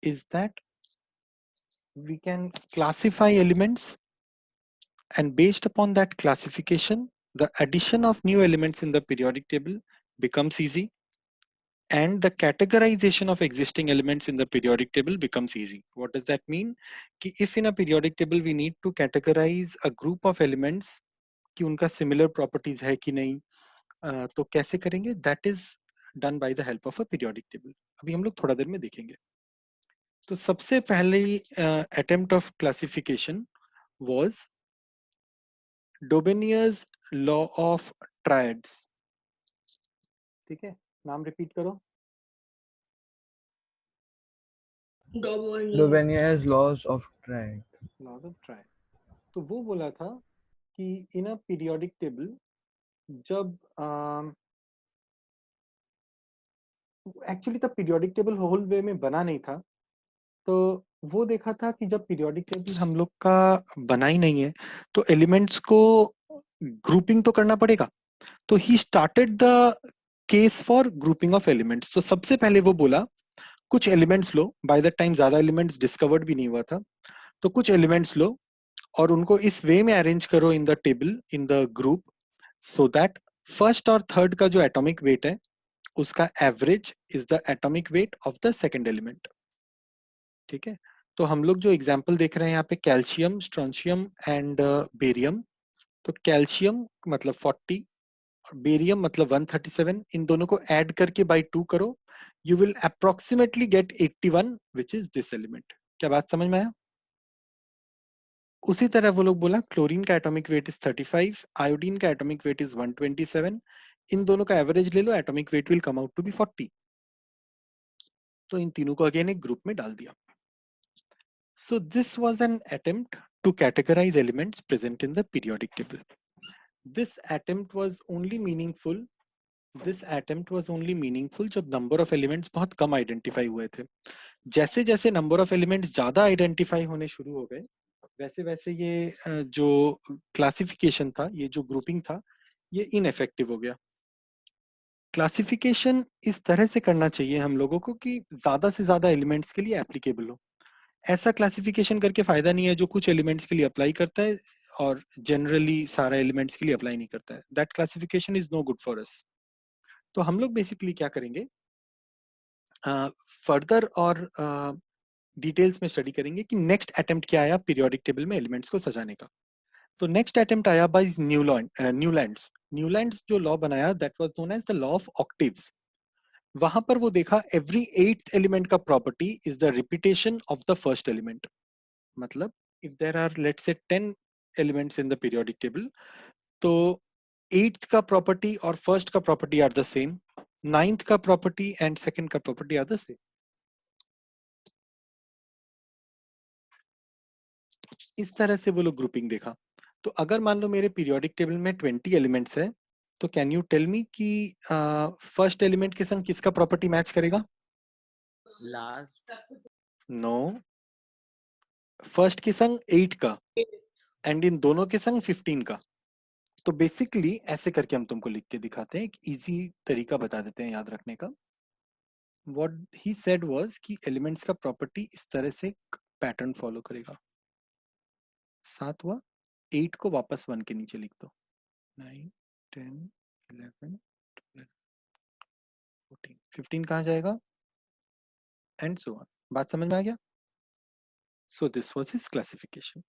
is that we can classify elements, and based upon that classification, the addition of new elements in the periodic table becomes easy, and the categorization of existing elements in the periodic table becomes easy. What does that mean? कि if in a periodic table we need to categorize a group of elements कि उनका similar properties है कि नहीं, तो कैसे करेंगे? That is done by the help of a periodic table. अभी हम लोग थोड़ा देर में देखेंगे. तो सबसे पहले attempt of classification was Dobonier's law of triads. ठीक है, नाम रिपीट करो. Dobonier's laws of triad. Laws of triad. तो वो बोला था कि इन अ पीरियोडिक टेबल जब एक्चुअली तब पीरियोडिक टेबल होल वे में बना नहीं था, तो वो देखा था कि जब पीरियोडिक टेबल हम लोग का बना ही नहीं है तो एलिमेंट्स को ग्रुपिंग तो करना पड़ेगा. तो he started the case for grouping of elements. तो सबसे पहले वो बोला कुछ elements low. By the time ज्यादा एलिमेंट्स डिस्कवर्ड भी नहीं हुआ था, तो कुछ एलिमेंट्स लो और उनको इस वे में अरेंज करो in the table, in the group, so that first और थर्ड का जो एटॉमिक वेट है उसका average is the atomic weight of the second element. ठीक है, तो हम लोग जो एग्जांपल देख रहे हैं यहाँ पे कैल्शियम, स्ट्रोंशियम एंड बेरियम. तो कैल्शियम मतलब 40 और बेरियम मतलब 137. इन दोनों को ऐड करके बाय 2 करो, you will approximately get 81 which is this element. क्या बात समझ में आया? उसी तरह वो लोग बोला क्लोरीन का एटॉमिक वेट इज 35, आयोडीन का एटॉमिक वेट इज 127. इन दोनों का एवरेज ले लो, atomic weight will come out to be 40. तो इन तीनों को अगेन एक ग्रुप में डाल दिया. So this was an attempt to categorize elements present in the periodic table. This attempt was only meaningful. This attempt was only meaningful जब number of elements बहुत कम identify हुए थे. जैसे जैसे number of elements ज़्यादा identify होने शुरू हो गए, वैसे वैसे ये जो classification था, ये जो grouping था, ये ineffective हो गया. क्लासिफिकेशन इस तरह से करना चाहिए हम लोगों को कि ज्यादा से ज्यादा एलिमेंट्स के लिए एप्लीकेबल हो. ऐसा क्लासिफिकेशन करके फायदा नहीं है जो कुछ एलिमेंट्स के लिए अप्लाई करता है और जनरली सारा एलिमेंट्स के लिए अप्लाई नहीं करता है. That classification is no good for us. तो हम लोग बेसिकली क्या करेंगे, फर्दर और डिटेल्स में स्टडी करेंगे कि नेक्स्ट अटेम्प्ट क्या आया पीरियोडिक टेबल में एलिमेंट्स को सजाने का. तो नेक्स्ट अटेम्प्ट आया बाय न्यूलैंड्स. न्यूलैंड्स जो लॉ बनाया that was known as the law of octaves. वहां पर वो देखा एवरी 8th एलिमेंट का property is the repetition of the first element. मतलब if there are let's say 10 elements in the periodic table, तो 8th का property और first का property are the same, 9th का property and second का property are the same. इस तरह से वो लोग ग्रुपिंग देखा. तो अगर मान लो मेरे पीरियोडिक टेबल में 20 एलिमेंट्स है, तो कैन यू टेल मी कि फर्स्ट एलिमेंट के संग किसका प्रॉपर्टी मैच करेगा? लास्ट. नो, फर्स्ट के संग 8 का एंड इन दोनों के संग 15 का. तो बेसिकली ऐसे करके हम तुमको लिख के दिखाते हैं, एक इजी तरीका बता देते हैं याद रखने का. व्हाट ही सेड वाज कि एलिमेंट्स का प्रॉपर्टी इस तरह से पैटर्न फॉलो करेगा. 7 हुआ, 8 को वापस 1 के नीचे लिख दो, 9 10 11 12 14 15 कहाँ जाएगा एंड सो ऑन. बात समझ में आ गया? So this was his classification.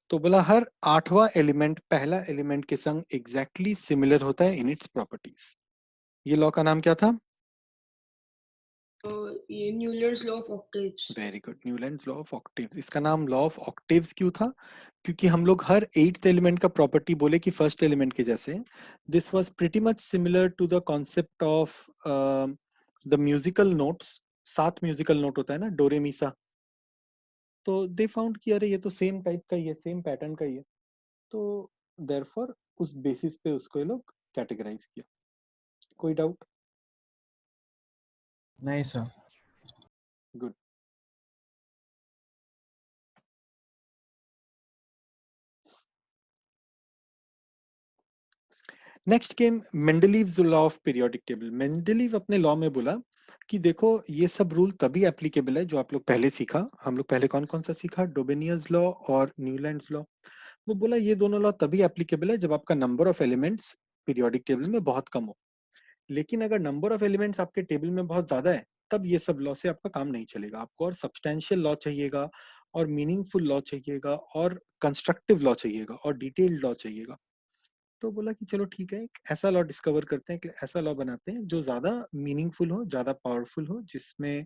तो बोला हर 8वां एलिमेंट पहला एलिमेंट के संग एग्जैक्टली सिमिलर होता है इन इट्स प्रॉपर्टीज. ये लॉ का नाम क्या था? ये Newlands law of octaves. Very good, Newlands law of octaves. इसका नाम लॉ ऑफ ऑक्टेव्स क्यों था? क्योंकि हम लोग हर 8th एलिमेंट का प्रॉपर्टी बोले कि फर्स्ट एलिमेंट के जैसे. This was pretty much similar to the concept of the musical notes. 7 musical note होता है ना, डोरे मीसा. तो दे फाउंड कि अरे ये तो सेम टाइप का ही है, सेम पैटर्न का ही है. तो देयरफॉर उस बेसिस पे उसको ये लोग कैटेगराइज किया. कोई डाउट? नहीं sir. Good. Next came Mendeleev's law of periodic table. Mendeleev अपने लॉ में बोला कि देखो ये सब रूल तभी एप्लीकेबल है जो आप लोग पहले सीखा। हम लोग पहले कौन कौन सा सीखा? डोबेनियस लॉ और न्यूलैंड्स लॉ। वो बोला ये दोनों लॉ तभी एप्लीकेबल है जब आपका number of elements periodic table में बहुत कम हो। लेकिन अगर नंबर ऑफ एलिमेंट्स आपके टेबल में बहुत ज्यादा है तब ये सब लॉ से आपका काम नहीं चलेगा। आपको और सब्सटेंशियल लॉ चाहिएगा, और मीनिंगफुल लॉ चाहिएगा, और कंस्ट्रक्टिव लॉ चाहिएगा, और डिटेल्ड लॉ चाहिएगा। तो बोला कि चलो ठीक है, एक ऐसा लॉ डिस्कवर करते हैं, एक ऐसा लॉ बनाते हैं जो ज्यादा मीनिंगफुल हो, ज्यादा पावरफुल हो, जिसमें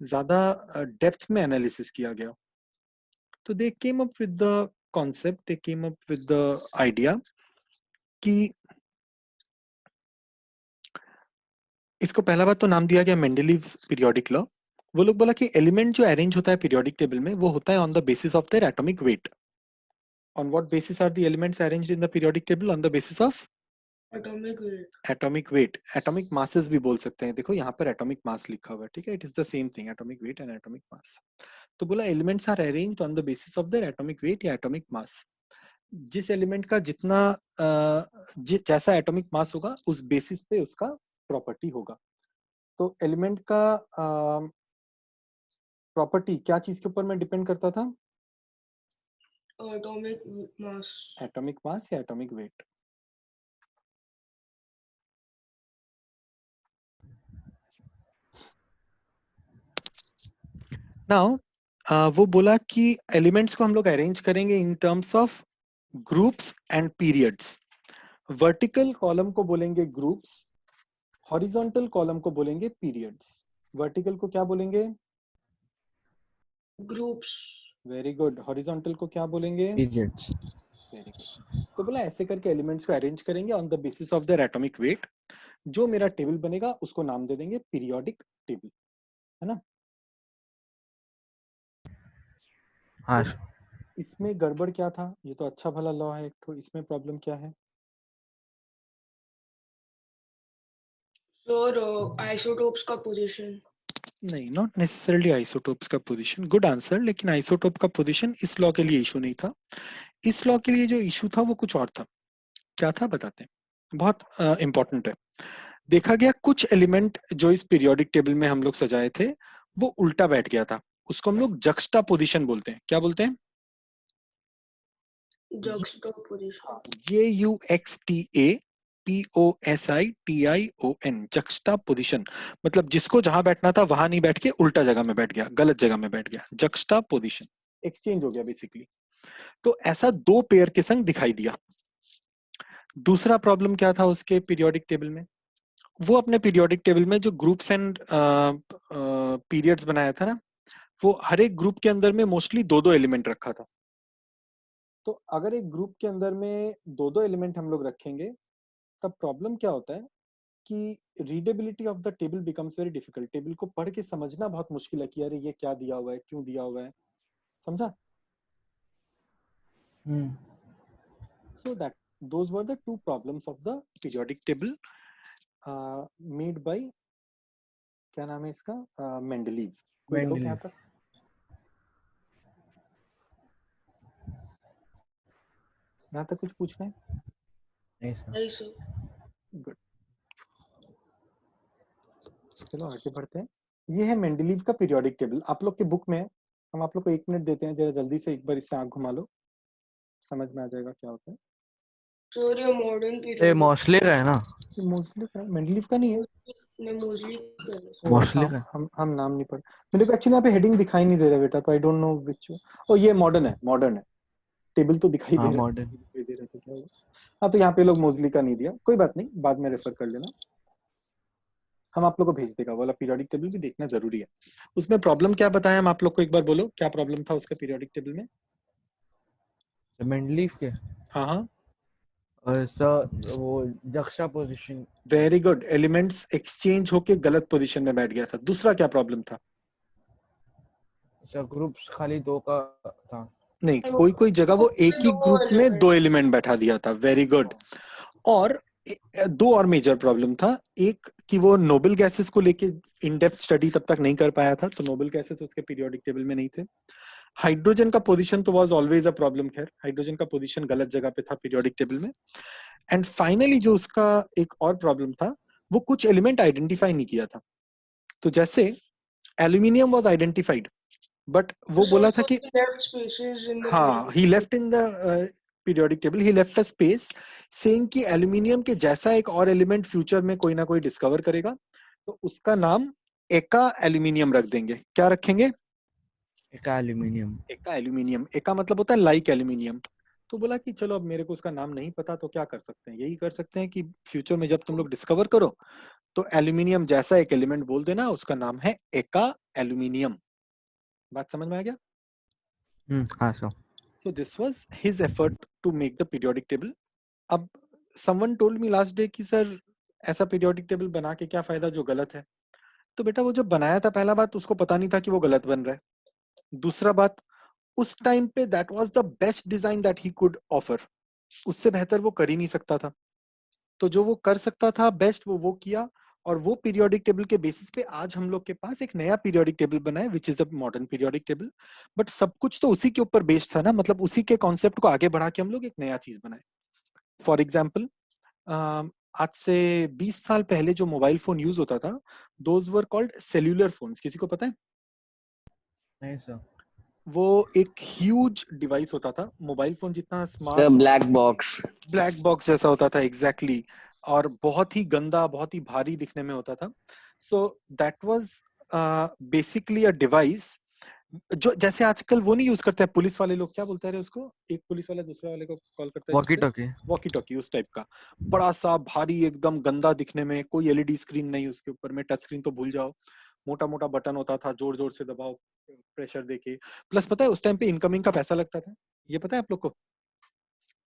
ज्यादा डेप्थ में एनालिसिस किया गया। तो they came up with the concept, they came up with the idea कि इसको पहला बात तो नाम दिया गया मेंडलीव्स पीरियोडिक लॉ। वो लोग बोला कि एलिमेंट जो अरेंज होता है पीरियोडिक टेबल में वो होता है on the basis of their atomic weight. On what basis are the elements arranged in the periodic table? On the basis of Atomic weight. Atomic weight. Atomic masses भी बोल सकते हैं, देखो यहाँ पर एटॉमिक मास लिखा हुआ है, ठीक है, it is the same thing, atomic weight and atomic mass. तो बोला elements are arranged on the basis of their atomic weight या एटॉमिक मास। जिस एलिमेंट का जितना जैसा एटॉमिक मास होगा उस बेसिस पे उसका प्रॉपर्टी होगा। तो एलिमेंट का प्रॉपर्टी क्या चीज के ऊपर में डिपेंड करता था? Atomic mass. एटॉमिक मास या एटॉमिक वेट। नाउ वो बोला कि एलिमेंट्स को हम लोग अरेंज करेंगे in terms of groups and periods. Vertical column को बोलेंगे ग्रुप्स, हॉरिजॉन्टल कॉलम को बोलेंगे पीरियड्स। वर्टिकल को क्या बोलेंगे? Groups. Very good. हॉरिजॉन्टल को क्या बोलेंगे? Periods. Very good. तो बोला ऐसे करके एलिमेंट्स को अरेंज करेंगे on the basis of their atomic wait. जो मेरा टेबल बनेगा उसको नाम दे देंगे पीरियोडिक टेबल, है ना? हाँ तो इसमें गड़बड़ क्या था? ये तो अच्छा भला लॉ है एक तो, इसमें प्रॉब्लम क्या है? Sir, isotopes का position. नहीं, नॉट नेसेसरली आइसोटोप्स का पोजीशन। Good answer. लेकिन आइसोटोप का पोजीशन इस लॉ के लिए इशू नहीं था। इस लॉ के लिए जो इशू था वो कुछ और था। क्या था बताते हैं, बहुत इंपॉर्टेंट है। देखा गया कुछ एलिमेंट जो इस पीरियोडिक टेबल में हम लोग सजाए थे वो उल्टा बैठ गया था। उसको हम लोग जक्स्टा पोजिशन बोलते हैं। क्या बोलते हैं? Juxtaposition. JUXTAPOSITION, juxta position. मतलब जिसको जहां बैठना था वहां नहीं बैठ के उल्टा जगह में बैठ गया, गलत जगह में बैठ गया, जक्स्टा पोजिशन, एक्सचेंज हो गया बेसिकली। तो ऐसा दो पेयर के संग दिखाई दिया। दूसरा प्रॉब्लम क्या था उसके पीरियोडिक टेबल में? वो अपने पीरियोडिक टेबल में जो ग्रुप्स एंड पीरियड्स बनाया था ना, वो हर एक ग्रुप के अंदर में मोस्टली दो दो एलिमेंट रखा था। तो अगर एक ग्रुप के अंदर में दो दो एलिमेंट हम लोग रखेंगे तब प्रॉब्लम क्या होता है कि readability of the table becomes very difficult. Table को पढ़ के समझना बहुत मुश्किल है कि अरे ये क्या दिया हुआ है, क्यों दिया हुआ है, समझा? Hmm. So that those were the two problems of the periodic table made by, क्या नाम है इसका, मेंडलीव। कोई डाउट यहाँ तक? यहाँ तक कुछ पूछना है? नहीं सर। नहीं sir. गुड, चलो आगे बढ़ते हैं। ये है मेंडलीव का पीरियोडिक टेबल, आप लोग के बुक में है। हम आप लोग को 1 मिनट देते हैं, जरा जल्दी से एक बार इससे आंख घुमा लो, समझ में आ जाएगा क्या होता है। Sir, ये modern ये period. मोस्टली का है ना? ये मोस्टली का, मेंडलीव का नहीं है। ने mostly कर रहे sir. मोस्टली हम का। हम नाम नहीं पढ़, मेरे को एक्चुअली यहाँ पे हेडिंग दिखाई नहीं दे रहा बेटा, तो आई डोंट नो विच। ओ ये मॉडर्न है, मॉडर्न है। टेबल तो दिखाई हाँ दे रहा है, मॉडर्न। दिखाई दे रहा है तो क्या होगा। हाँ तो यहाँ पे लोग मोस्टली का नहीं दिया, कोई बात नहीं, बाद में रेफर कर लेना। हम आप लोग को भेज देगा वाला पीरियोडिक टेबल भी देखना जरूरी है। उसमें प्रॉब्लम क्या बताया हम आप लोग को, एक बार बोलो क्या प्रॉब्लम था उसका पीरियोडिक टेबल में? मेंडलीव के हाँ हाँ, सर वो जक्सा position. Very good. Elements exchange होके गलत पोजीशन में बैठ गया था। दूसरा क्या प्रॉब्लम था? सर ग्रुप्स खाली 2 का था। नहीं, कोई कोई जगह वो एक ही ग्रुप में 2 एलिमेंट बैठा दिया था। Very good. और दो और मेजर प्रॉब्लम था। एक कि वो नोबल गैसेस को लेके इन डेप्थ स्टडी तब तक नहीं कर पाया था, तो नोबल गैसेस उसके पीरियोडिक टेबल में नहीं थे। हाइड्रोजन का पोजीशन तो वाज ऑलवेज अ प्रॉब्लम। खैर हाइड्रोजन का पोजीशन गलत जगह पे था पीरियोडिक टेबल में। एंड फाइनली जो उसका एक और प्रॉब्लम था, वो कुछ एलिमेंट आइडेंटिफाई नहीं किया था। तो जैसे एल्यूमिनियम वाज आइडेंटिफाइड, बट वो So बोला था also कि he left spaces in the हाँ, periodic he table. left in the periodic table, he left a space saying कि एल्यूमिनियम के जैसा एक और एलिमेंट फ्यूचर में कोई ना कोई डिस्कवर करेगा, तो उसका नाम एका एल्यूमिनियम रख देंगे। क्या रखेंगे? एका एल्यूमिनियम। एका एल्यूमिनियम। एका मतलब होता है लाइक एल्यूमिनियम। तो बोला कि चलो अब मेरे को उसका नाम नहीं पता, तो क्या कर सकते हैं, यही कर सकते हैं कि फ्यूचर में जब तुम लोग डिस्कवर करो तो एल्यूमिनियम जैसा एक एलिमेंट बोल देना, उसका नाम है एका एल्यूमिनियम। बात समझ में आ गया? हाँ sir. So this was his effort to make the periodic table. अब someone told me last day कि सर ऐसा periodic table बना के क्या फायदा जो गलत है। तो बेटा वो जो बनाया था, पहला बात उसको पता नहीं था कि वो गलत बन रहा है। दूसरा बात, उस टाइम पे that was the best design that he could offer. उससे बेहतर वो कर ही नहीं सकता था। तो जो वो कर सकता था बेस्ट वो किया, और वो पीरियोडिक टेबल के बेसिस पे आज हम लोग के पास एक नया पीरियोडिक टेबल बना है, which is the modern periodic table. But सब कुछ तो उसी के ऊपर बेस्ड था ना, मतलब उसी के कॉन्सेप्ट को आगे बढ़ा के हम लोग एक नया चीज बनाए। फॉर एग्जाम्पल, आज से 20 साल पहले जो मोबाइल फोन यूज होता था, those were called cellular phones. किसी को पता है? नहीं सर। वो एक ह्यूज डिवाइस होता था, मोबाइल फोन जितना sir smart, black box. Black box जैसा होता था, एग्जैक्टली exactly, और बहुत ही गंदा, बहुत ही भारी दिखने में होता था। So that was basically a device, जो जैसे आजकल वो नहीं यूज करते हैं पुलिस वाले लोग, क्या बोलते हैं उसको, एक पुलिस वाला दूसरे वाले को कॉल करता है वॉकी जिससे, टॉकी। वॉकी टॉकी, उस टाइप का। बड़ा सा भारी, एकदम गंदा दिखने में, कोई एलईडी स्क्रीन नहीं उसके ऊपर में, टच स्क्रीन तो भूल जाओ, मोटा मोटा बटन होता था, जोर जोर से दबाओ, प्रेशर देके। प्लस पता है उस टाइम पे इनकमिंग का पैसा लगता था, ये पता है आप लोग को?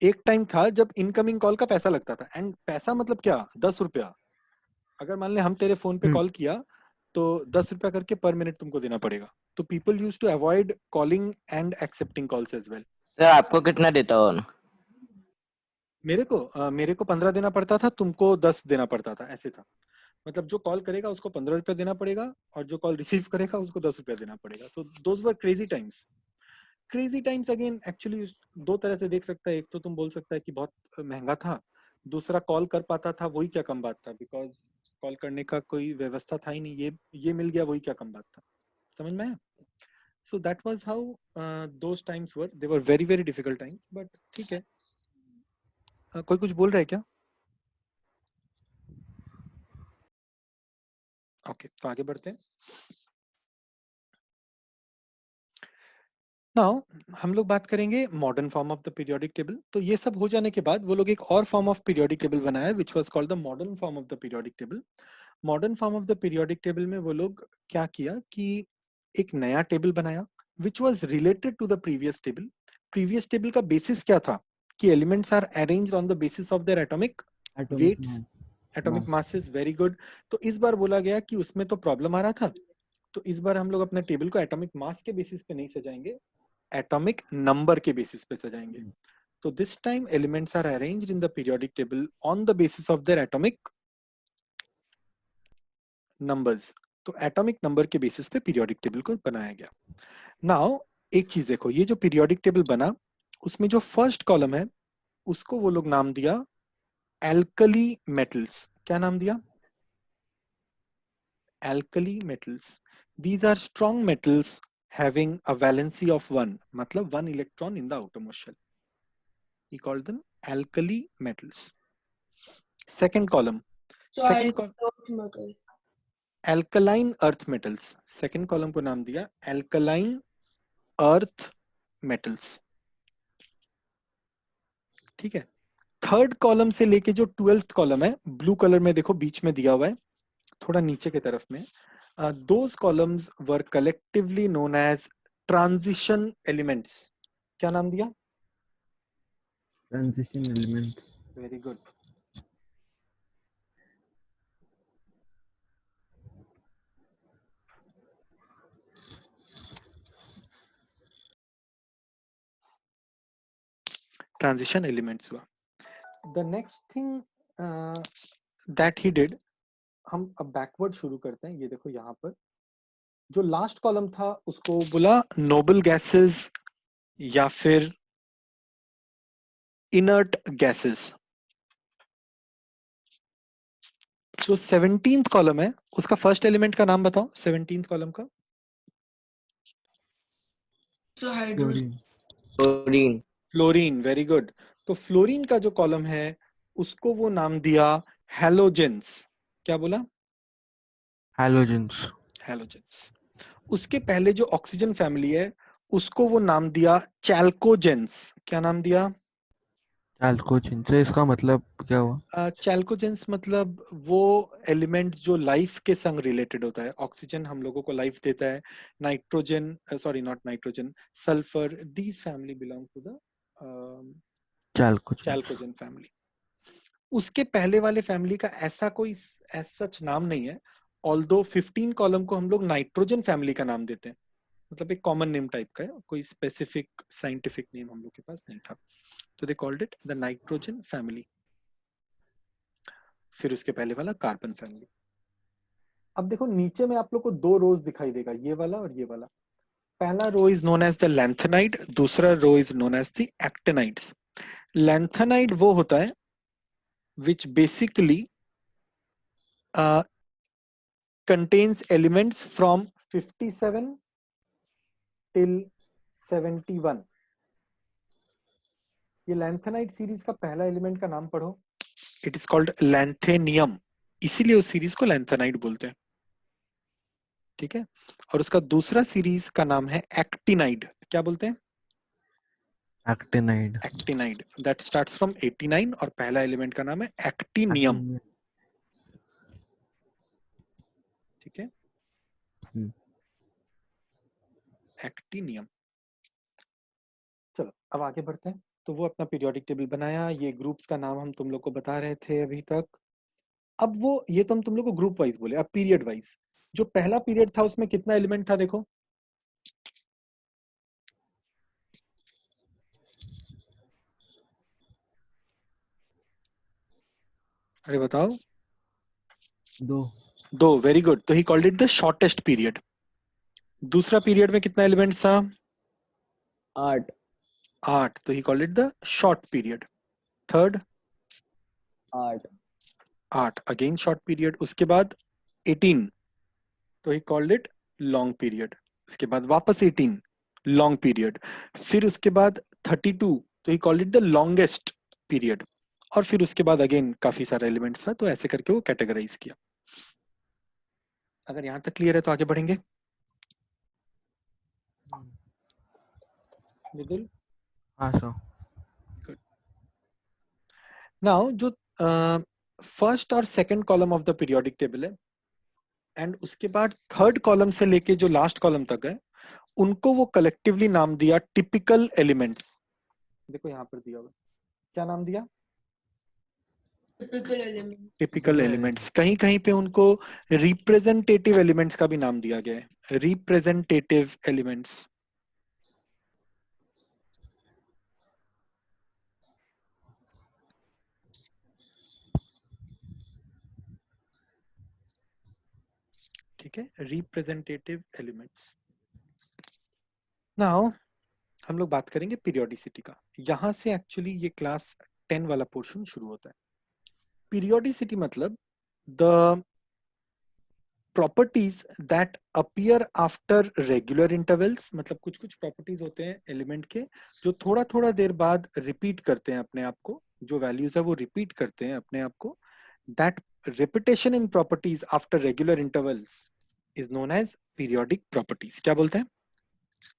एक टाइम था जब इनकमिंग कॉल का पैसा लगता था, एंड पैसा मतलब क्या, 10 रुपया। अगर मान ले हम तेरे फोन पे कॉल किया तो 10 रुपया करके पर मिनट तुमको देना पड़ेगा। तो people use to avoid calling and accepting calls as well. Sir आपको कितना देता हो? मेरे को 15 देना पड़ता था, तुमको 10 देना पड़ता था, ऐसे था। मतलब जो कॉल करेगा उसको 15 रुपया देना पड़ेगा, और जो कॉल रिसीव करेगा उसको 10 रुपया देना पड़ेगा। तो those were crazy times. Crazy times again actually दो तरह से देख सकता है। एक तो तुम बोल सकता है कि बहुत महंगा था, दूसरा कॉल कर पाता था, वही क्या कम बात था, बिकॉज कॉल करने का कोई व्यवस्था था ही नहीं, ये मिल गया, वही क्या कम बात था। समझ में आया? So that was how those times were, they were very very difficult times, but ठीक है। कोई कुछ बोल रहा है क्या? ओके, तो आगे बढ़ते हैं। नाउ हम लोग बात करेंगे modern form of the periodic table. तो ये सब हो जाने के बाद वो लोग एक और फॉर्म ऑफ पीरियोडिक टेबल बनाया, which was called the modern form of the periodic table. Modern form of the periodic table में वो लोग क्या किया कि एक नया टेबल बनाया, which was related to the previous table. Previous table का बेसिस क्या था कि elements are arranged on the basis of their atomic weights, atomic masses. Very good. तो इस बार बोला गया कि उसमें तो प्रॉब्लम आ रहा था, तो इस बार हम लोग अपने टेबल को एटॉमिक मास के बेसिस पे नहीं सजाएंगे, एटॉमिक नंबर के बेसिस पे सजाएंगे। तो this time elements are arranged in the periodic table on the basis of their atomic numbers. तो एटॉमिक नंबर के बेसिस पे पीरियोडिक टेबल को बनाया गया। नाउ एक चीज देखो, ये जो पीरियोडिक टेबल बना, उसमें जो फर्स्ट कॉलम है उसको वो लोग नाम दिया एल्कली मेटल्स। क्या नाम दिया? Alkali metals. These are strong metals having a valency of 1, मतलब 1 electron in the outermost shell. He called them alkali metals. Second column. So Second I'll not metal. alkaline earth metals. Second column को नाम दिया alkaline earth metals. ठीक है। Third column से लेके जो 12th column है, ब्लू कलर में देखो बीच में दिया हुआ है, थोड़ा नीचे की तरफ में, those columns were collectively known as transition elements. क्या नाम दिया? Transition elements. Very good. Transition elements हुआ। The next thing that he did, हम अब बैकवर्ड शुरू करते हैं। ये देखो यहाँ पर जो लास्ट कॉलम था उसको बोला नोबल गैसेस या फिर इनर्ट गैसेस। जो 17th कॉलम है उसका फर्स्ट एलिमेंट का नाम बताओ, 17th कॉलम का। So hydrogen. Chlorine. Chlorine. Fluorine, very good. तो फ्लोरीन का जो कॉलम है उसको वो नाम दिया हैलोजेंस। क्या बोला? हैलोजेंस। हैलोजेंस। उसके पहले जो ऑक्सीजन फैमिली है उसको वो नाम दिया चैल्कोजेंस। क्या नाम दिया? चैल्कोजेंस से इसका मतलब क्या हुआ? चैल्कोजेंस मतलब वो एलिमेंट जो लाइफ के संग रिलेटेड होता है। ऑक्सीजन हम लोगों को लाइफ देता है, nitrogen, sorry not nitrogen, sulphur, these family belong to the chalcogens. Chalcogen family. उसके पहले वाले फैमिली का ऐसा कोई एज सच नाम नहीं है, ऑल्दो 15 कॉलम को हम लोग नाइट्रोजन फैमिली का नाम देते हैं। मतलब एक कॉमन नेम टाइप का है, कोई स्पेसिफिक साइंटिफिक नेम हम लोग के पास नहीं था, तो they called it the nitrogen family. फिर उसके पहले वाला कार्बन फैमिली। अब देखो नीचे में आप लोग को दो रोज दिखाई देगा, ये वाला और ये वाला। पहला row is known as the lanthanide, दूसरा row is known as the actinides. Lanthanide वो होता है which basically contains elements from 57 till 71। ये लैंथेनाइड सीरीज का पहला एलिमेंट का नाम पढ़ो, इट इज कॉल्ड लैंथेनियम, इसीलिए उस सीरीज को लैंथेनाइड बोलते हैं। ठीक है, और उसका दूसरा सीरीज का नाम है एक्टिनाइड। क्या बोलते हैं? Actinide. Actinide, that starts from 89 और पहला एलिमेंट का नाम है एक्टिनियम। ठीक है, एक्टिनियम। चलो अब आगे बढ़ते हैं। तो वो अपना पीरियोडिक टेबल बनाया, ये ग्रुप्स का नाम हम तुम लोग को बता रहे थे अभी तक। अब वो ये तो हम तुम लोग को ग्रुप वाइज बोले, अब पीरियड वाइज। जो पहला पीरियड था उसमें कितना एलिमेंट था देखो? अरे बताओ। दो, वेरी गुड। तो he called it the shortest period. दूसरा पीरियड में कितना एलिमेंट था? 8. 8, तो he called it the short period. Third 8. 8, again short period. उसके बाद 18, तो he called it long period. उसके बाद वापस 18, लॉन्ग पीरियड। फिर उसके बाद 32, तो he called it the longest period. और फिर उसके बाद अगेन काफी सारे एलिमेंट्स था, तो ऐसे करके वो कैटेगराइज किया। अगर यहां तक क्लियर है तो आगे बढ़ेंगे। विदुल? हाँ सर। गुड। नाउ जो फर्स्ट और second column of the periodic table है, एंड उसके बाद थर्ड कॉलम से लेके जो लास्ट कॉलम तक है, उनको वो कलेक्टिवली नाम दिया टिपिकल एलिमेंट्स। देखो यहाँ पर दिया हुआ, क्या नाम दिया? Typical element. Typical elements. कहीं कहीं पे उनको रिप्रेजेंटेटिव एलिमेंट्स का भी नाम दिया गया है, रिप्रेजेंटेटिव एलिमेंट्स। ठीक है, रिप्रेजेंटेटिव एलिमेंट्स। नाउ हम लोग बात करेंगे पीरियोडिसिटी का। यहां से एक्चुअली ये क्लास 10 वाला पोर्शन शुरू होता है। पीरियोडिसिटी मतलब the properties that appear after regular intervals. मतलब कुछ कुछ प्रॉपर्टीज होते हैं एलिमेंट के जो थोड़ा थोड़ा देर बाद रिपीट करते हैं अपने आप को, जो वैल्यूज है वो रिपीट करते हैं अपने आप को। That repetition in properties after regular intervals is known as periodic properties. क्या बोलते हैं?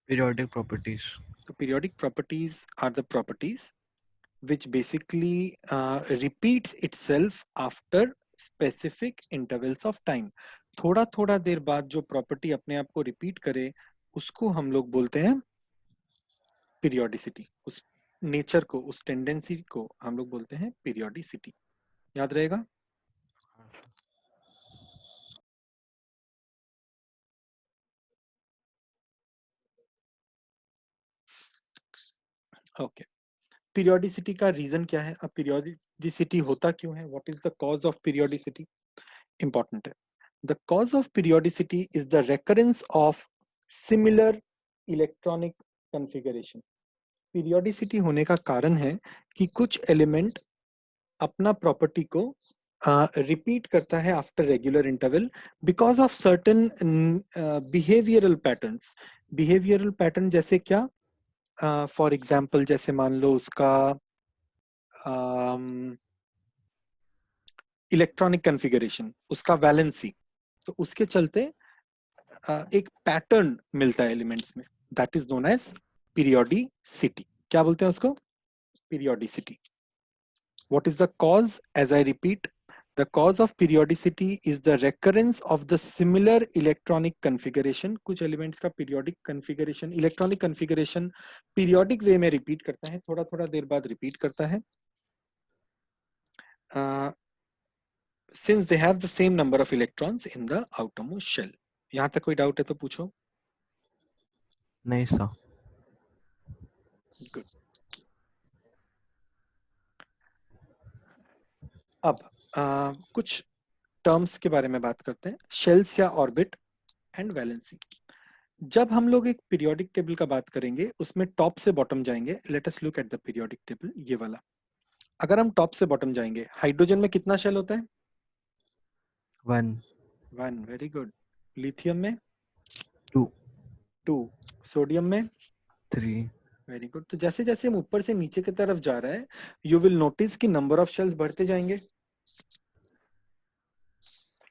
Periodic properties. तो periodic properties are the properties which basically repeats itself after specific intervals of time। थोड़ा थोड़ा देर बाद जो प्रॉपर्टी अपने आप को रिपीट करे उसको हम लोग बोलते हैं पीरियोडिसिटी। उस नेचर को, उस टेंडेंसी को हम लोग बोलते हैं पीरियोडिसिटी। याद रहेगा? ओके। पीरियोडिसिटी का रीजन क्या है? अब पीरियोडिसिटी होता क्यों है? What is the cause of periodicity? Important है। The cause of periodicity is the recurrence of similar electronic configuration. Periodicity होने का कारण है कि कुछ एलिमेंट अपना प्रॉपर्टी को रिपीट करता है after regular interval because of certain behavioural patterns. Behavioural pattern जैसे क्या? फॉर एग्जाम्पल जैसे मान लो उसका इलेक्ट्रॉनिक कॉन्फ़िगरेशन, उसका वैलेंसी, तो उसके चलते एक पैटर्न मिलता है एलिमेंट्स में, that is known as periodicity. क्या बोलते हैं उसको? Periodicity. What is the cause? As I repeat, the cause of periodicity is the recurrence of the similar electronic configuration. कुछ एलिमेंट्स का periodic configuration, electronic configuration periodic way में repeat करता है, थोड़ा थोड़ा देर बाद रिपीट करता है, since they have the same number of electrons in the outermost shell. यहाँ तक कोई डाउट है तो पूछो। नहीं सर। गुड। अब कुछ टर्म्स के बारे में बात करते हैं, शेल्स या ऑर्बिट एंड वैलेंसी। जब हम लोग एक पीरियोडिक टेबल का बात करेंगे उसमें टॉप से बॉटम जाएंगे। Let us look at the periodic table, ये वाला। अगर हम टॉप से बॉटम जाएंगे, हाइड्रोजन में कितना शेल होता है? 1 1, वेरी गुड। लिथियम में 2 2, सोडियम में 3 वेरी गुड। तो जैसे जैसे हम ऊपर से नीचे की तरफ जा रहा है, यू विल नोटिस कि नंबर ऑफ शेल्स बढ़ते जाएंगे,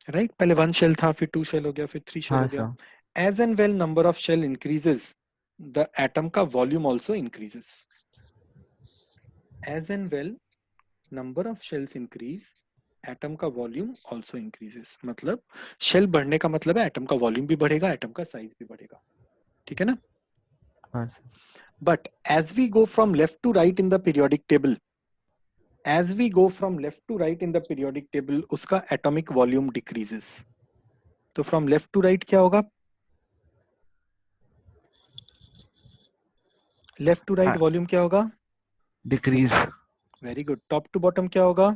राइट? पहले 1 शेल था, फिर 2 शेल हो गया, फिर 3 शेल हाँ हो गया। Sir. As and when number of shell increases, the atom का volume also increases. As and when number of shells increase, atom का volume also increases. मतलब shell बढ़ने का मतलब है atom का volume भी बढ़ेगा, atom का size भी बढ़ेगा, ठीक है ना? हाँ sir. But as we go from left to right in the periodic table, as we go from left to right in the periodic table, उसका atomic volume decreases. तो from left to right क्या होगा? Left to right volume क्या होगा? Decrease. Very good. Top to bottom क्या होगा?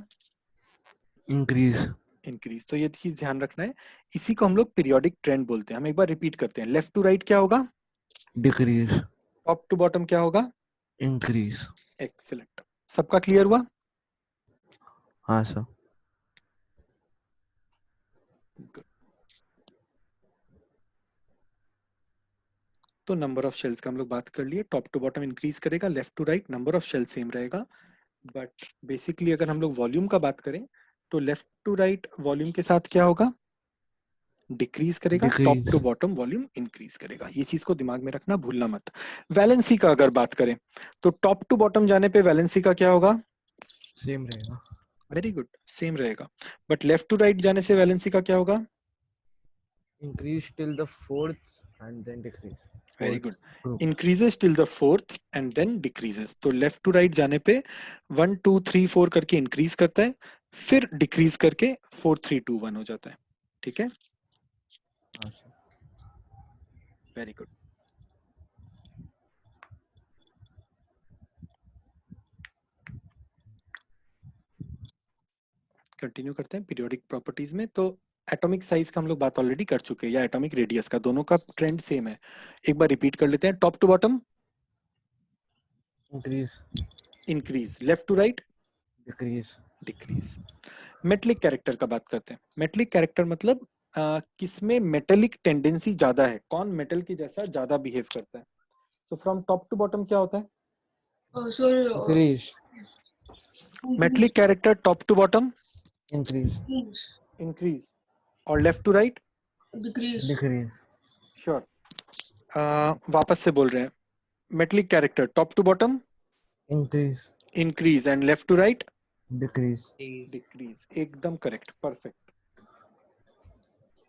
Increase. Increase. तो ये चीज ध्यान रखना है, इसी को हम लोग पीरियोडिक ट्रेंड बोलते हैं। हम एक बार रिपीट करते हैं, लेफ्ट टू राइट क्या होगा? डिक्रीज। टॉप टू बॉटम क्या होगा? इंक्रीज। एक्सीलेंट। सबका क्लियर हुआ? हाँ सर। गुड। तो नंबर ऑफ शेल्स का हम लोग बात कर लिए, टॉप टू बॉटम इंक्रीज करेगा, left to right number of shell same रहेगा। बट बेसिकली अगर हम लोग वॉल्यूम का बात करें तो लेफ्ट टू राइट वॉल्यूम के साथ क्या होगा? डिक्रीज करेगा, top to bottom volume increase करेगा। ये चीज को दिमाग में रखना, भूलना मत। वैलेंसी का अगर बात करें तो टॉप टू बॉटम जाने पे वैलेंसी का क्या होगा? सेम रहेगा। वेरी गुड, सेम रहेगा। बट लेफ्ट टू राइट जाने से वैलेंसी का क्या होगा? Increase till the fourth and then decrease. Very good. Increases till the fourth and then decreases. तो लेफ्ट टू राइट जाने पे 1 2 3 4 करके इंक्रीज करता है, फिर डिक्रीज करके 4 3 2 1 हो जाता है, ठीक है? Very good. कंटिन्यू करते हैं पीरियोडिक प्रॉपर्टीज में। तो एटॉमिक साइज का हम लोग बात ऑलरेडी कर चुके हैं, या एटॉमिक रेडियस का, दोनों का ट्रेंड सेम है। एक बार रिपीट कर लेते हैं, top to bottom increase. Increase, left to right decrease. Decrease. Metallic character का बात करते हैं। मेटलिक कैरेक्टर मतलब किसमें मेटेलिक टेंडेंसी ज्यादा है, कौन मेटल की जैसा ज्यादा बिहेव करता है। तो फ्रॉम टॉप टू बॉटम क्या होता है? Increase. Metallic character top to bottom increase. Increase, और left to right decrease. Sure. वापस से बोल रहे हैं, metallic character top to bottom increase. Increase and left to right decrease. Decrease. एकदम करेक्ट, परफेक्ट।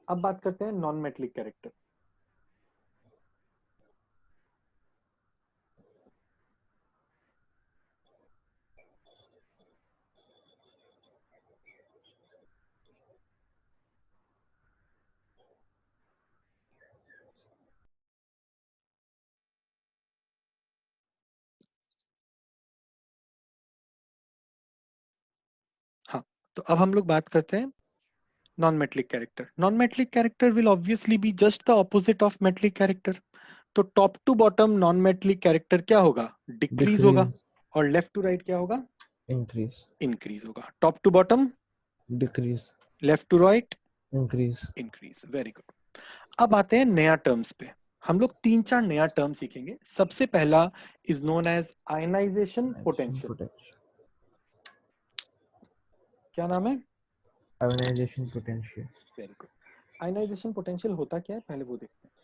अब बात करते हैं नॉन मेटलिक कैरेक्टर। हाँ, तो अब हम लोग बात करते हैं non metallic character. Non metallic character will obviously be just the opposite of metallic character. तो top to bottom non metallic character क्या होगा? डिक्रीज होगा। और लेफ्ट टू राइट क्या होगा? इंक्रीज। इंक्रीज होगा। Top to bottom decrease, left to right increase, increase. Very good. अब आते हैं नया टर्म्स पे। हम लोग 3-4 नया टर्म सीखेंगे। सबसे पहला is known as ionization potential. potential, क्या नाम है? ionization potential. Very good. Ionization potential होता क्या है, पहले वो देखते हैं।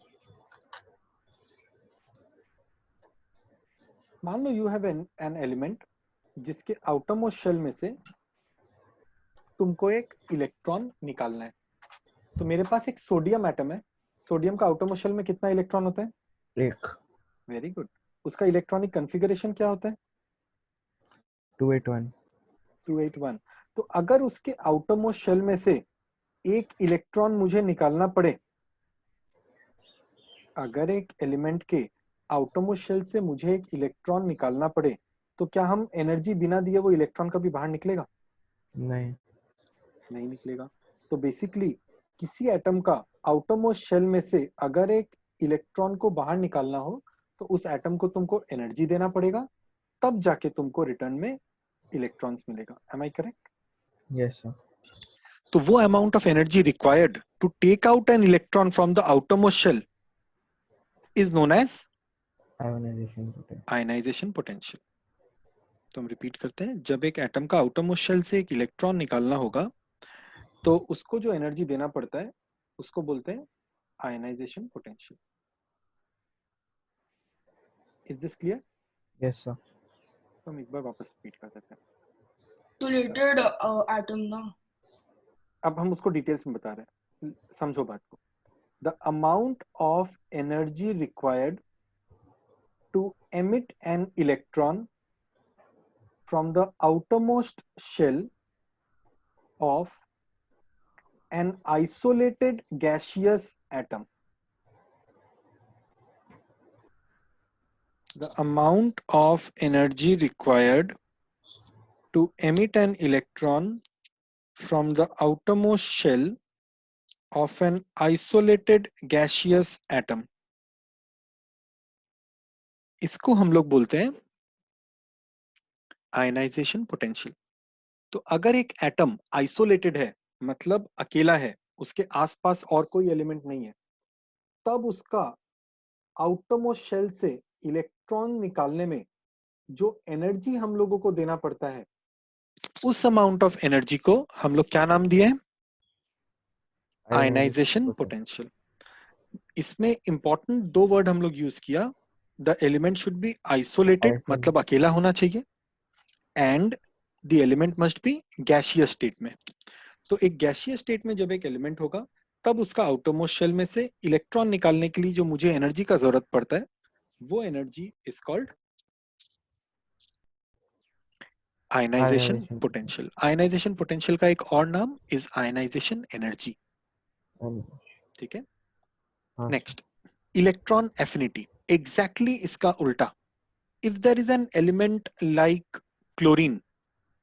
मान लो यू हैव एन एलिमेंट जिसके आउटर मोस्ट शेल में से तुमको एक इलेक्ट्रॉन निकालना है। तो मेरे पास एक सोडियम एटम है। सोडियम का आउटर मोस्ट शेल में कितना इलेक्ट्रॉन होता है? एक वेरी गुड। उसका इलेक्ट्रॉनिक कॉन्फ़िगरेशन क्या होता है? 281. 281। तो अगर उसके आउटर मोस्ट शेल में से एक इलेक्ट्रॉन मुझे निकालना पड़े, अगर एक एलिमेंट के आउटर मोस्ट शेल से मुझे एक इलेक्ट्रॉन निकालना पड़े, तो क्या हम एनर्जी बिना दिए वो इलेक्ट्रॉन कभी बाहर निकलेगा? नहीं. नहीं निकलेगा। तो बेसिकली किसी एटम का आउटर मोस्ट शेल में से अगर एक इलेक्ट्रॉन को बाहर निकालना हो, तो उस एटम को तुमको एनर्जी देना पड़ेगा, तब जाके तुमको रिटर्न में इलेक्ट्रॉन्स मिलेगा। Am I correct? Yes, sir. तो वो amount of energy required to take out an electron from the outermost shell is known as Ionization potential. Ionization potential. तो हम रिपीट करते हैं, जब एक एटम का आउटर मोस्ट शेल से एक इलेक्ट्रॉन निकालना होगा, तो उसको जो एनर्जी देना पड़ता है उसको बोलते हैं ionization potential. Is this clear? Yes, sir. तो हम एक बार वापस रिपीट कर देते हैं। Isolated atom ना. अब हम उसको डिटेल्स में बता रहे हैं, समझो बात को। The amount of energy required to emit an electron from the outermost shell of an isolated gaseous atom. The amount of energy required to emit an electron from the outermost shell of an isolated gaseous atom. इसको हम लोग बोलते हैं ionization potential. तो अगर एक atom isolated है, मतलब अकेला है, उसके आसपास और कोई एलिमेंट नहीं है, तब उसका आउटरमोस्ट शेल से इलेक्ट्रॉन निकालने में जो एनर्जी हम लोगों को देना पड़ता है, उस अमाउंट ऑफ एनर्जी को हम लोग क्या नाम दिए? Ionization potential. इसमें इंपॉर्टेंट 2 वर्ड हम लोग यूज किया। The element should be isolated, मतलब अकेला होना चाहिए, and the element must be gaseous state में। तो एक गैसियस स्टेट में जब एक एलिमेंट होगा, तब उसका आउटरमोस्ट शेल में से इलेक्ट्रॉन निकालने के लिए जो मुझे एनर्जी का जरूरत पड़ता है, वो energy is called ionization Ionization potential. Ionization potential का एक और नाम इज आयनाइजेशन एनर्जी। potential. ठीक है। हाँ, नेक्स्ट, इलेक्ट्रॉन एफिनिटी। एग्जैक्टली इसका उल्टा। If there is an element like chlorine,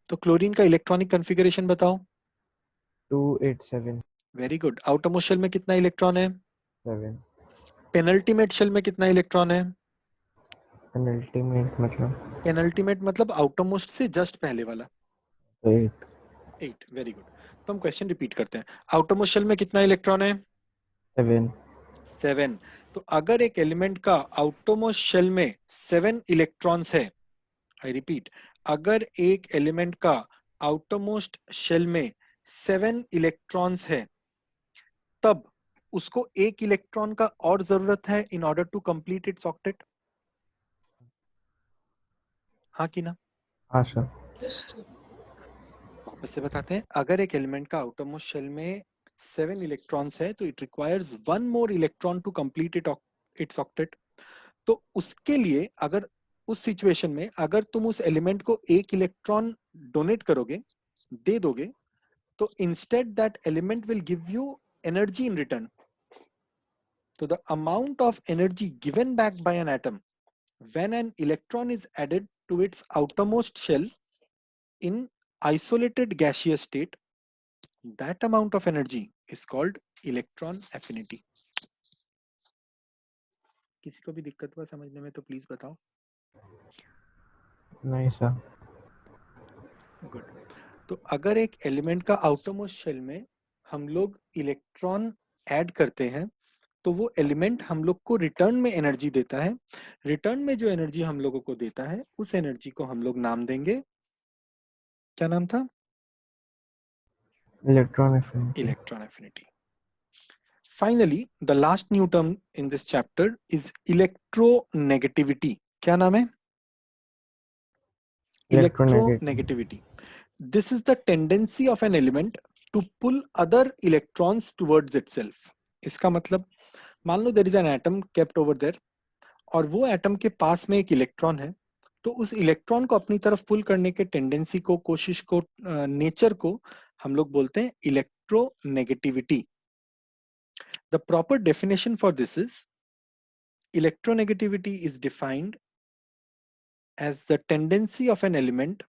तो क्लोरीन का इलेक्ट्रॉनिक कॉन्फ़िगरेशन बताओ। 287. Very good. आउटरमोस्ट शेल में कितना इलेक्ट्रॉन है? 7. पेनल्टीमेट शेल में कितना इलेक्ट्रॉन है? Penultimate मतलब पेनल्टीमेट मतलब आउटरमोस्ट से जस्ट पहले वाला। 8. 8। Very good. तो हम क्वेश्चन रिपीट करते हैं। आउटरमोस्ट शेल में कितना इलेक्ट्रॉन है? 7. 7। तो अगर एक एलिमेंट का आउटरमोस्ट शेल में 7 इलेक्ट्रॉन्स है, आई रिपीट, अगर एक एलिमेंट का आउटरमोस्ट शेल में 7 इलेक्ट्रॉन्स है, तब उसको एक इलेक्ट्रॉन का और जरूरत है in order to complete its octet. हाँ कि ना? हाँ सर. Yes, sir. वापस से बताते हैं, अगर एक एलिमेंट का आउटरमोस्ट शेल में 7 इलेक्ट्रॉन्स है, तो it requires 1 more electron to complete its octet. तो उसके लिए अगर उस सिचुएशन में अगर तुम उस एलिमेंट को एक इलेक्ट्रॉन डोनेट करोगे, दे दोगे, तो instead that element will give you energy in return. तो the amount of energy given back by an atom when an electron is added to its outermost shell in isolated gaseous state, that amount of energy is called electron affinity. किसी को भी दिक्कत हुआ समझने में तो please बताओ। नहीं सर. गुड। तो अगर एक एलिमेंट का आउटरमोस्ट शेल में हम लोग इलेक्ट्रॉन ऐड करते हैं तो वो एलिमेंट हम लोग को रिटर्न में एनर्जी देता है। रिटर्न में जो एनर्जी हम लोगों को देता है उस एनर्जी को हम लोग नाम देंगे, क्या नाम था? Electron affinity. Electron affinity. Finally the last new term in this chapter is electronegativity. क्या नाम है? Electronegative. Electronegativity. This is the tendency of an element to pull other electrons towards itself. इसका मतलब मान लो there is an atom kept over there और वो atom के पास में एक इलेक्ट्रॉन है, तो उस इलेक्ट्रॉन को अपनी तरफ पुल करने के टेंडेंसी को, कोशिश को, नेचर को हम लोग बोलते हैं electronegativity. The proper definition for this is electronegativity is defined as the tendency of an element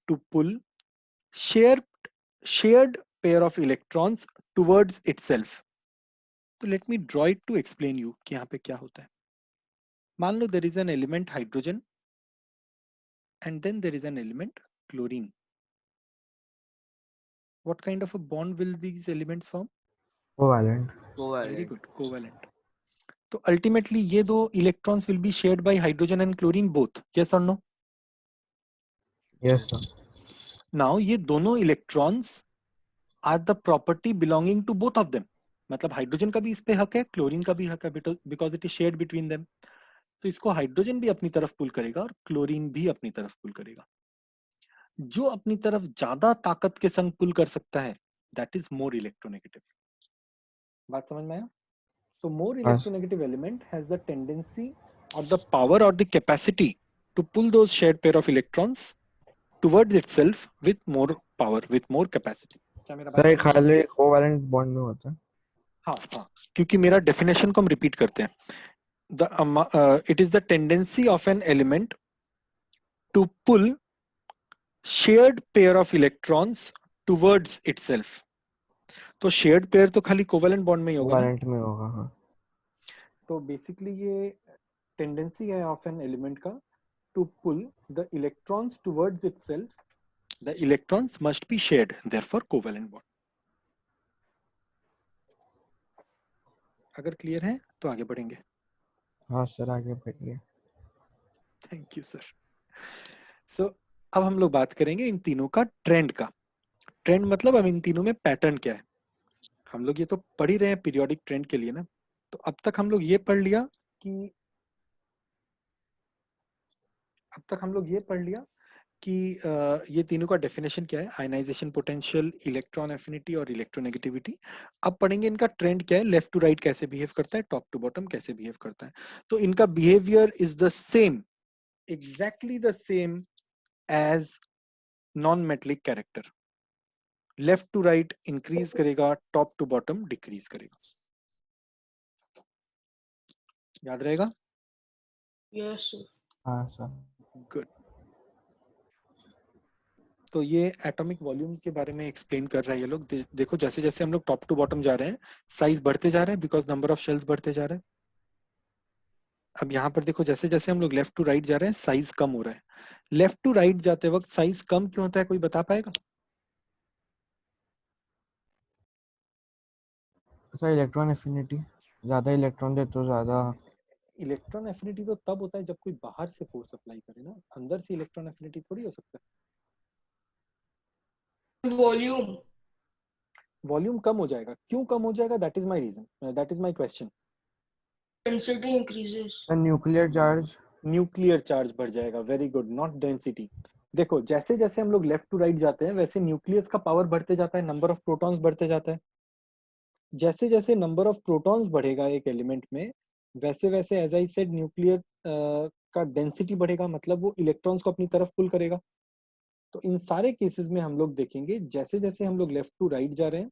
to pull shared pair of electrons towards itself. तो let me draw it to explain you कि यहाँ पे क्या होता है। मान लो there is an element hydrogen and then there is an element chlorine. What kind of a bond will these elements form? Covalent. Very good, covalent. तो ultimately ये दो electrons will be shared by hydrogen and chlorine both. Yes or no? Yes sir. Now ये दोनों electrons are the property belonging to both of them. मतलब hydrogen का भी इस पे हक है, क्लोरीन का भी हक है, because it is shared between them. तो इसको हाइड्रोजन भी अपनी तरफ पुल करेगा और क्लोरीन भी अपनी तरफ पुल करेगा। जो अपनी तरफ ज्यादा ताकत के संग पुल कर सकता है दैट इज मोर इलेक्ट्रोनेगेटिव। बात समझ में आया? So more electronegative element has the tendency or the power or the capacity to pull those shared pair of electrons towards itself with more power, with more capacity. क्या मेरा बात sir समझ में आया? खाली कोवैलेंट बॉन्ड में होता है। हाँ हाँ, क्योंकि मेरा डेफिनेशन को हम रिपीट करते हैं। It is the tendency of an element to pull shared pair of electrons towards itself. तो शेयर्ड पेयर तो खाली कोवेलेंट बॉन्ड में ही होगा ना। कोवैलेंट में होगा हाँ। तो बेसिकली ये टेंडेंसी है ऑफ एन एलिमेंट का to pull the electrons towards itself. The electrons must be shared, therefore covalent bond. अगर क्लियर है तो आगे बढ़ेंगे। हाँ सर आगे बढ़िए। Thank you sir. सो अब हम लोग बात करेंगे इन तीनों का ट्रेंड का। ट्रेंड मतलब अब इन तीनों में पैटर्न क्या है। हम लोग ये तो पढ़ ही रहे हैं पीरियोडिक ट्रेंड के लिए ना। तो अब तक हम लोग ये पढ़ लिया कि ये तीनों का डेफिनेशन क्या है, आयनाइजेशन पोटेंशियल, इलेक्ट्रॉन एफिनिटी और इलेक्ट्रोनेगेटिविटी। अब पढ़ेंगे इनका ट्रेंड क्या है, लेफ्ट टू राइट कैसे बिहेव करता है, टॉप टू बॉटम कैसे बिहेव करता है। तो इनका behaviour is the same, exactly the same as non metallic character. Left to right increase करेगा, टॉप टू बॉटम डिक्रीज करेगा। याद रहेगा? Yes, sir. हाँ सर। गुड। तो ये एटॉमिक वॉल्यूम के बारे में एक्सप्लेन कर रहा है ये लोग। देखो जैसे जैसे हम लोग टॉप टू बॉटम जा रहे हैं साइज बढ़ते जा रहे हैं बिकॉज नंबर ऑफ शेल्स बढ़ते जा रहे हैं। अब यहाँ पर देखो जैसे जैसे हम लोग लेफ्ट टू राइट जा रहे हैं साइज कम हो रहा है। लेफ्ट टू राइट जाते वक्त साइज कम क्यों होता है, कोई बता पाएगा? सर इलेक्ट्रॉन एफिनिटी, ज्यादा इलेक्ट्रॉन दे तो ज्यादा। इलेक्ट्रॉन एफिनिटी तो तब होता है जब कोई बाहर से फोर्स अप्लाई करे ना, अंदर से इलेक्ट्रॉन एफिनिटी थोड़ी हो सकता Volume. है। वॉल्यूम कम हो जाएगा, क्यों कम हो जाएगा? That is my reason, that is my question. Density increases. Sir nuclear charge. Nuclear charge बढ़ जाएगा। Very good, not density. देखो जैसे जैसे हम लोग लेफ्ट टू राइट जाते हैं वैसे न्यूक्लियस का पावर बढ़ते जाता है, नंबर ऑफ प्रोटॉन्स बढ़ते जाता है। जैसे जैसे नंबर ऑफ प्रोटॉन्स बढ़ेगा एक एलिमेंट में वैसे वैसे एज आई सेड न्यूक्लियर का डेंसिटी बढ़ेगा, मतलब वो इलेक्ट्रॉन्स को अपनी तरफ पुल करेगा। तो इन सारे केसेस में हम लोग देखेंगे जैसे जैसे हम लोग लेफ्ट टू राइट जा रहे हैं,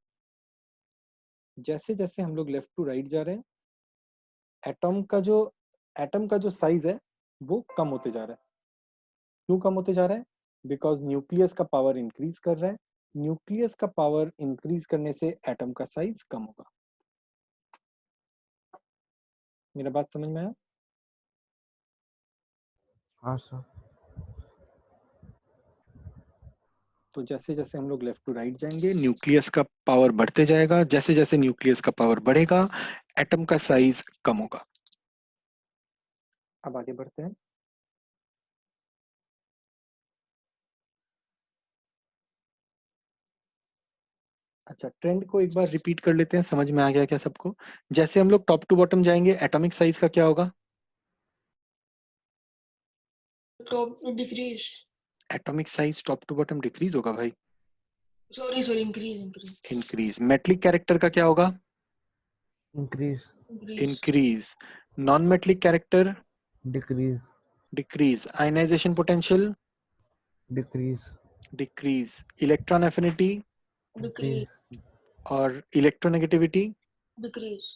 जैसे जैसे हम लोग लेफ्ट टू राइट जा रहे हैं एटम का जो साइज है वो कम होते जा रहा है। क्यों कम होते जा रहा है? बिकॉज न्यूक्लियस का पावर इंक्रीज कर रहा है। न्यूक्लियस का पावर इंक्रीज करने से एटम का साइज कम होगा। मेरा बात समझ में आया? हाँ सर। तो जैसे जैसे हम लोग लेफ्ट टू राइट जाएंगे न्यूक्लियस का पावर बढ़ते जाएगा, जैसे जैसे न्यूक्लियस का पावर बढ़ेगा एटम का साइज कम होगा। अब आगे बढ़ते हैं। अच्छा, ट्रेंड को एक बार रिपीट कर लेते हैं, समझ में आ गया क्या सबको? जैसे हम लोग टॉप टू बॉटम जाएंगे एटॉमिक साइज का क्या होगा? Top decrease. Atomic size top to bottom decrease होगा भाई, Sorry, increase. Increase. Metallic character का क्या होगा? increase, Increase. Increase. Non metallic character decrease, decrease. Ionization potential decrease, decrease. Electron affinity Decrease. और इलेक्ट्रोनेगेटिविटी Decrease.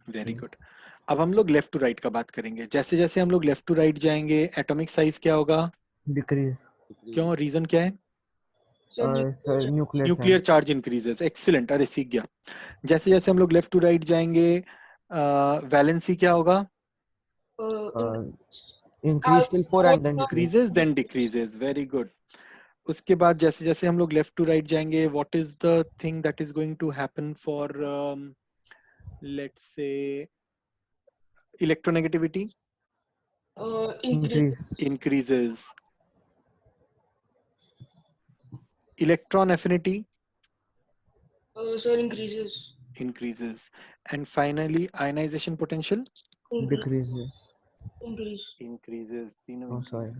Very good. अब हम लोग left to right का बात करेंगे। जैसे जैसे हम लोग लेफ्ट टू राइट जाएंगे एटॉमिक साइज क्या होगा? decrease, क्यों, रीजन क्या है? So nuclear nuclear charge, charge increases. Excellent, अरे सीख गया। जैसे जैसे हम लोग लेफ्ट टू राइट जाएंगे वैलेंसी क्या होगा? uh, increase till 4 and then decrease, increases then decreases, very good. उसके बाद जैसे जैसे हम लोग लेफ्ट टू राइट जाएंगे what is the thing that is going to happen for let's say electronegativity? increase. increase, increases. Electron affinity So increases. increases, and finally ionization potential decreases, Increase. increases। तीनों oh increase। sorry,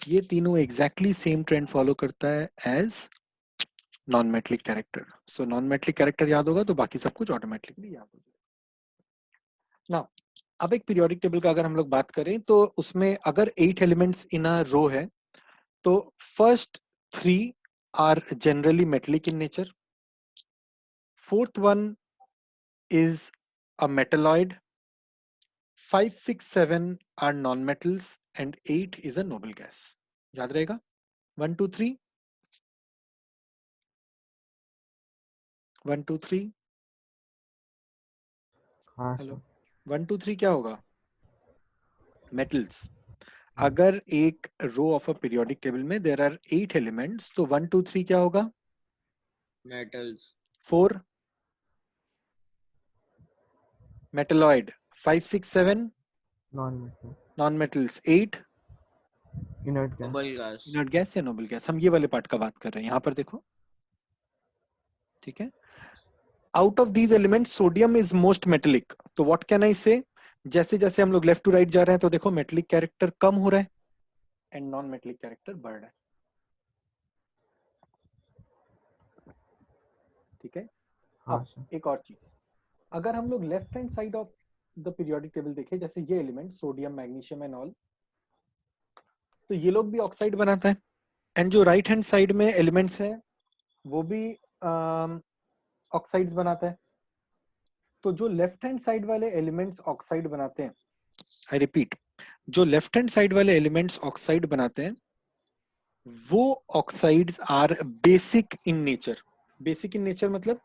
ये तीनों exactly same trend follow करता है as non metallic character. So non metallic character याद होगा तो बाकी सब कुछ ऑटोमेटिकली याद हो जाएगा ना। अब एक पीरियोडिक टेबल का अगर हम लोग बात करें तो उसमें अगर 8 एलिमेंट्स इन अ रो है तो first 3 are generally metallic in nature, fourth one is a metalloid, 5, 6, 7 are non-metals and 8 is a noble gas। याद रहेगा? 1, 2, 3 1, 2, 3 हाँ हेलो sir, 1, 2, 3 क्या होगा? मेटल्स। अगर एक row of a periodic table में देयर आर 8 एलिमेंट्स तो 1, 2, 3 क्या होगा? metals, 4 metalloid, 5, 6, 7 non-metal, non-metals, 8 inert gas, noble gas, inert gas या नोबल गैस। हम ये वाले पार्ट का बात कर रहे हैं, यहाँ पर देखो, ठीक है। Out of these elements sodium is most metallic, तो व्हाट कैन आई से? जैसे जैसे हम लोग लेफ्ट टू राइट जा रहे हैं तो देखो मेटेलिक कैरेक्टर कम हो रहा है एंड नॉन मेटेलिक कैरेक्टर बढ़ रहा है, ठीक है। हाँ अब sir, एक और चीज, अगर हम लोग left hand side of the periodic table देखें, जैसे ये element sodium magnesium and all, तो ये लोग भी ऑक्साइड बनाता है एंड जो राइट हैंड साइड में एलिमेंट्स है वो भी ऑक्साइड्स बनाता है। तो जो लेफ्ट हैंड साइड वाले एलिमेंट्स ऑक्साइड बनाते हैं, आई रिपीट, जो लेफ्ट हैंड साइड वाले एलिमेंट्स ऑक्साइड बनाते हैं वो oxides are basic in nature. Basic in nature मतलब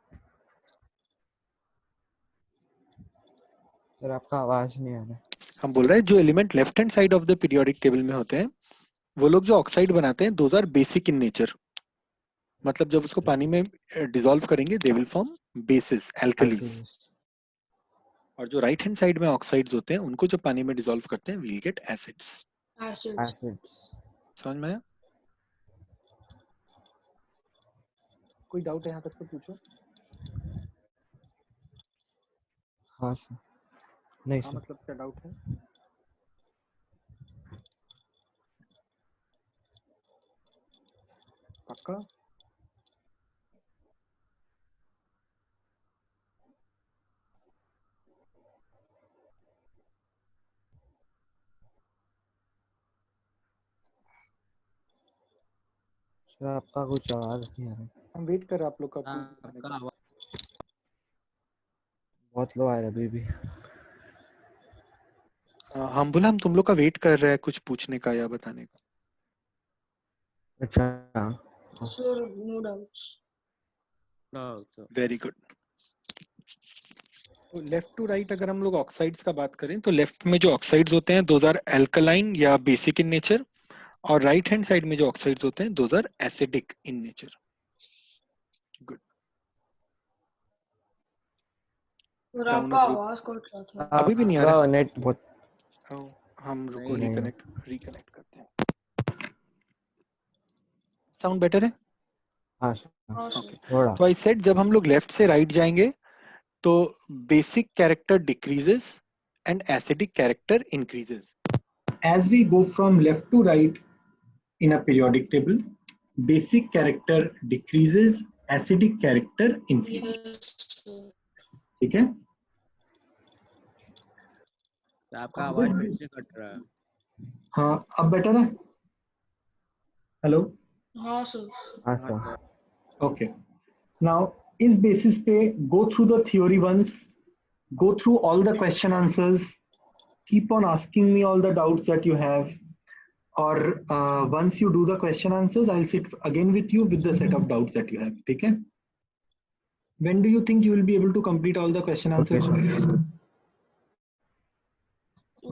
सर आपका आवाज नहीं आ रहा है, हम बोल रहे हैं जो element left hand side of the periodic table में होते हैं वो लोग जो ऑक्साइड बनाते हैं those are basic in nature. मतलब जब उसको पानी में डिसॉल्व करेंगे they will form bases, alkalis. alkalis, और जो राइट हैंड साइड में ऑक्साइड्स होते हैं उनको जब पानी में डिसॉल्व करते हैं we'll get acids. Acids. acids, समझ में आया? कोई डाउट है यहाँ तक तो पूछो। हाँ sir, नहीं हाँ sir, मतलब क्या डाउट है? पक्का? सर आपका कुछ आवाज नहीं आ रहा है, हम वेट कर रहे हैं आप लोग का हाँ, पूछने आपका का। आवाज बहुत लो आ रहा है अभी भी, हम बोला हम तुम लोग का वेट कर रहे हैं कुछ पूछने का या बताने का। अच्छा Sure, no doubts. Very good. तो लेफ्ट टू राइट अगर हम लोग ऑक्साइड्स का बात करें तो लेफ्ट में जो ऑक्साइड्स होते हैं दोज आर एल्कलाइन या बेसिक इन नेचर, और राइट हैंड साइड में जो ऑक्साइड्स होते हैं those are acidic in nature. Good. और Down आपका a group. आवाज कट रहा था। अभी भी नहीं आ रहा आपका नेट बहुत हम रुको नहीं, रिकनेक्ट करते हैं। साउंड बेटर है? हाँ सर, हाँ ओके। सर। थोड़ा तो आई सेड जब हम लोग लेफ्ट से राइट जाएंगे तो basic character decreases and acidic character increases. As we go from left to right in a periodic table, basic character decreases, acidic character increases. Yes, sir. ठीक है? आपका On आवाज this फिर basis- से cut रहा है। हाँ, अब बेटर है? हेलो? हाँ सर। हाँ हाँ सर, सर। Okay. Now, इस basis पे go through the theory once, go through all the question answers, keep on asking me all the doubts that you have, or once you do the question answers, I'll sit again with you with the set of doubts that you have. ठीक है? When do you think you will be able to complete all the question Okay, answers?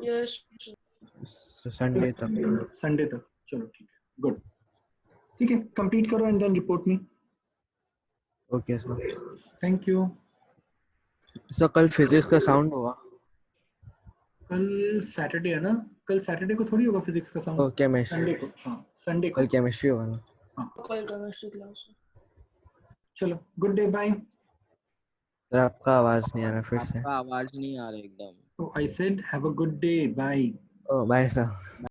Yes, sir. Sunday तक। Sunday तक, चलो ठीक है, good. ठीक है, complete करो and then report me. Okay sir. Thank you. Sir कल फिजिक्स का साउंड होगा? कल सैटरडे है ना? कल सैटरडे को थोड़ी होगा फिजिक्स का ओ साउंड, केमिस्ट्री, संडे को। हाँ, संडे को। कल केमिस्ट्री होगा ना? कल केमिस्ट्री क्लास है। चलो, गुड डे, बाय। सर आपका आवाज नहीं आ रहा फिर से। आपका आवाज नहीं आ रहा एकदम। तो I said have a good day, bye. Oh bye sir.